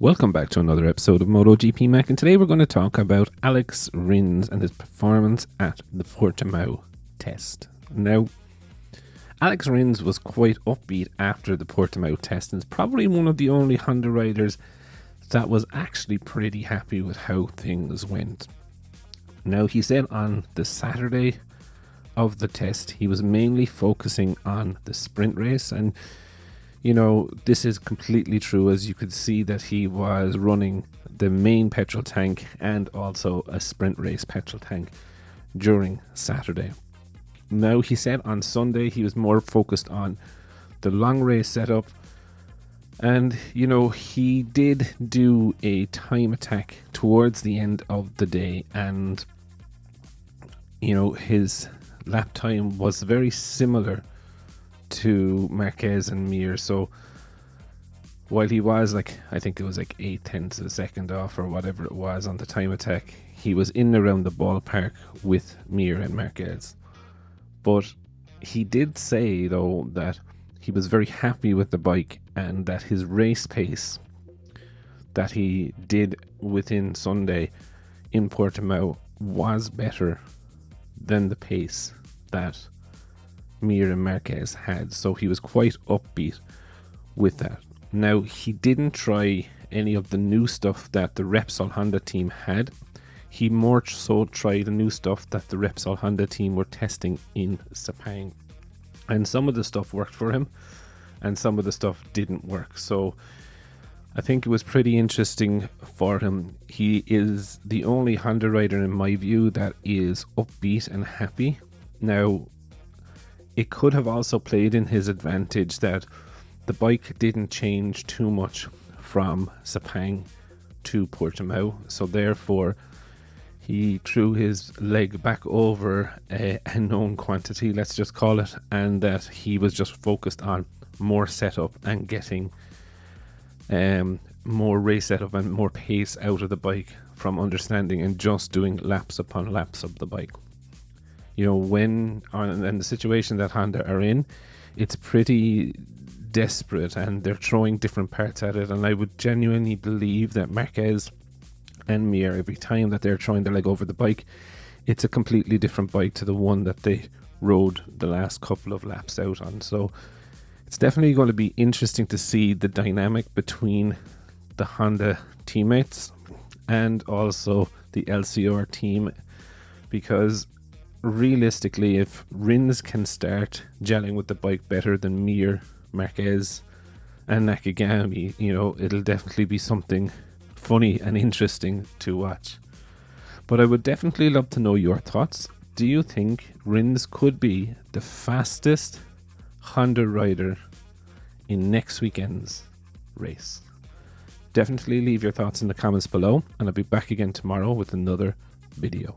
Welcome back to another episode of Motogp Mac, and today we're going to talk about Alex Rins and his performance at the Portimao test. Now, Alex Rins was quite upbeat after the Portimao test, and is probably one of the only Honda riders that was actually pretty happy with how things went. Now, he said on the Saturday of the test, he was mainly focusing on the sprint race, and you know, this is completely true, as you could see that he was running the main petrol tank and also a sprint race petrol tank during Saturday. Now, he said on Sunday he was more focused on the long race setup, and you know, he did do a time attack towards the end of the day, and you know, his lap time was very similar to Marquez and Mir. So while he was I think it was 8/10 of a second off or whatever it was on the time attack, he was in and around the ballpark with Mir and Marquez. But he did say though that he was very happy with the bike, and that his race pace that he did within Sunday in Portimao was better than the pace that Mir and Marquez had, so he was quite upbeat with that. Now, he didn't try any of the new stuff that the Repsol Honda team had. He more so tried the new stuff that the Repsol Honda team were testing in Sepang, and some of the stuff worked for him and some of the stuff didn't work. So I think it was pretty interesting for him. He is the only Honda rider in my view that is upbeat and happy. Now, it could have also played in his advantage that the bike didn't change too much from Sepang to Portimao, so therefore he threw his leg back over a known quantity, let's just call it, and that he was just focused on more setup and getting more race setup and more pace out of the bike from understanding and just doing laps upon laps of the bike. You know, when in the situation that Honda are in, it's pretty desperate and they're throwing different parts at it, and I would genuinely believe that Marquez and Mir, every time that they're throwing their leg over the bike, it's a completely different bike to the one that they rode the last couple of laps out on. So it's definitely going to be interesting to see the dynamic between the Honda teammates and also the LCR team, because realistically, if Rins can start gelling with the bike better than Mir, Marquez and Nakagami, you know, it'll definitely be something funny and interesting to watch. But I would definitely love to know your thoughts. Do you think Rins could be the fastest Honda rider in next weekend's race? Definitely leave your thoughts in the comments below, and I'll be back again tomorrow with another video.